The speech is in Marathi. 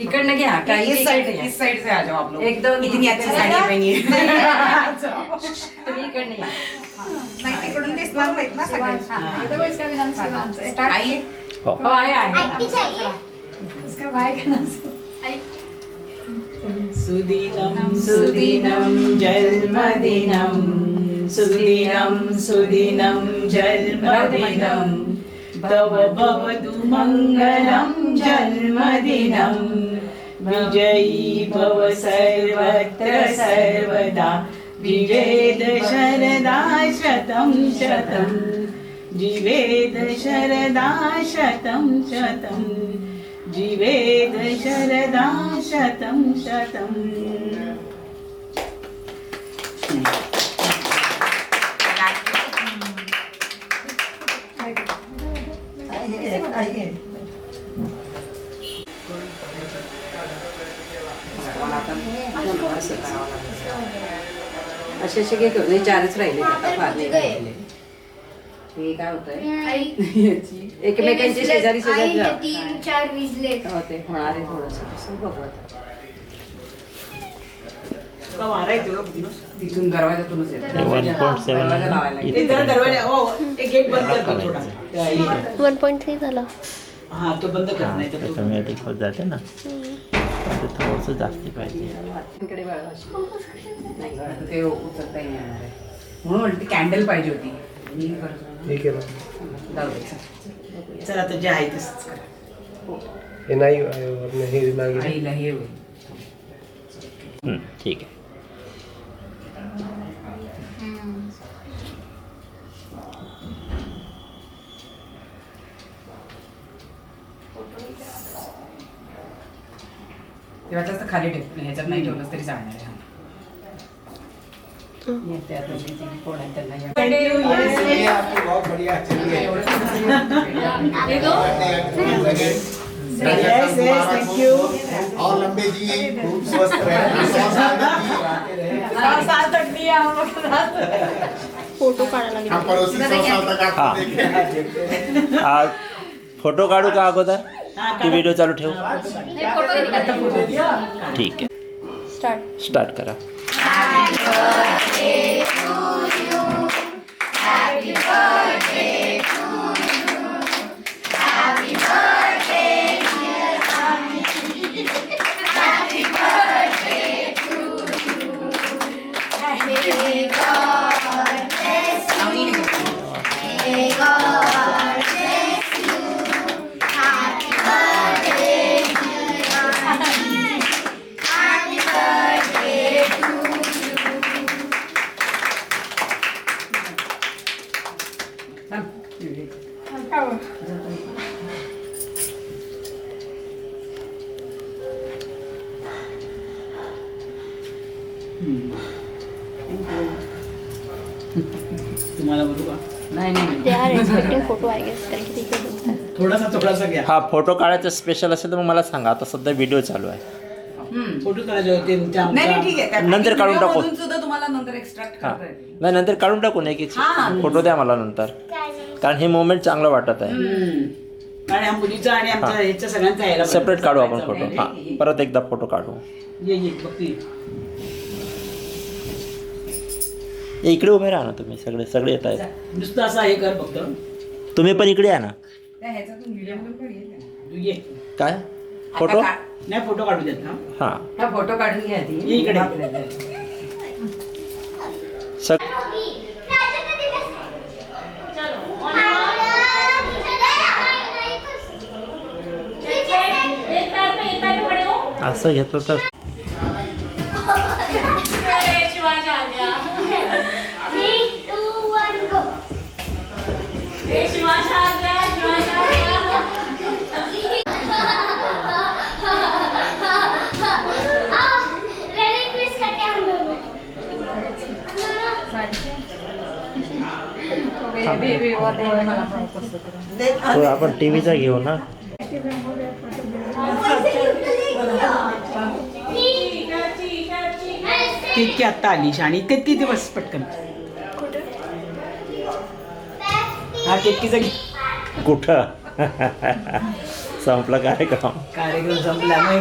इकडनं घ्या काही इस साइड से आ जाओ आप लोग। एकदम इतनी अच्छी साड़ी पहनी है। तुम्ही इकडनं या. नाही तिकडून दिसणार नाहीत ना सगळे। आई हो आहे सुदिनं सुदिनं जन्मदिनं सुदिनं सुदिनं जन्मदिनं तव भवतु मङ्गलं जन्मदिनं विजयी भव सर्वत्र सर्वदा विवेद शरदा शतं शतं जीवेद शरदा शतं शतं जीवेद शरदा शतं शतं। असे असे घेतो नाही चारच राहिले आता फार नाही राहिले. हे काय होतंय एकमेकांचे शेजारी शेजारी तीन चार विजले होते होणार आहे थोडंसं बघू आता. तिथून दरवाजातूनच येतो 1.7 दरवाजा लावायला ते जरा दरवाजा हो एक गेट बंद कर दो थोड़ा। 1.3 झाला. हाँ तो बंद कर नाही तर कमी अधिक होत जाते ना ते थोडंसं जास्ती पाहिजे. तिकडे बघा अशी. नाही आता ते उचलता येणार आहे म्हणून म्हणते कॅन्डल पाहिजे होती. मी करतो. ठीक आहे ना. जाऊ दे. चला तर जे आहे तसंच करा। हे नाही आपलं हे मागे आईला हे होईल. ठीक आहे. तेव्हा जास्त खाली ठेव ह्याच्यात नाही ठेवलंस तरी चालणार आहे. येते आता किती कोण आहे त्यांना या. ये आपकी बहुत बढ़िया चलिए Yes, yes, thank you. और लंबे जिए खूब स्वस्थ रहे 100 साल तक जिए। फोटो काढायला लागेल. हम पड़ोसी 100 साल तक आपको हाँ। देखेंगे। आज फोटो काढू का अगोदर की व्हिडिओ चालू ठेवू? ठीक आहे स्टार्ट करा. तुम्हाला बोलू का? नाही नाही they are expecting photo I guess कारण की तिथे बोलतात. थोडासा घ्या। हा फोटो काढायचा स्पेशल असेल तर मग मला सांगा. आता सध्या व्हिडिओ चालू आहे. फोटो करायचे होते नाही नाही ठीक आहे. नंतर काढून टाकू. व्हिडिओमधून सुद्धा तुम्हाला नंतर एक्स्ट्रॅक्ट हां करता येईल. नाही नंतर काढून टाकू नाही की फोटो द्या मला नंतर कारण हे मोमेंट चांगलं वाटत आहे. आणि हा मुलीचा आणि आमच्या ह्याच्या सगळ्यांचा यायला सेपरेट काढू आपण फोटो. हां परत एकदा फोटो काढू. ये बघती इकडे उभे राहा ना तुम्ही सगळे सगळे येत आहेत. नुसतं असं हे कर फक्त तुम्ही पण इकडे या ना. त्या ह्याच्यातून व्हिडिओमधून पण येईल ना. तू ये काय फोटो आता नाही फोटो काढू देत ना हां हा फोटो काढून घ्या ती. ये इकडे. सग असं घेतलं तर तो आपण टीव्हीचा घेऊ ना. तितकी आत्ता आली आणि इतके किती दिवस पटकन हा केतकीचा कुठं संपला कार्यक्रम. कार्यक्रम संपला मग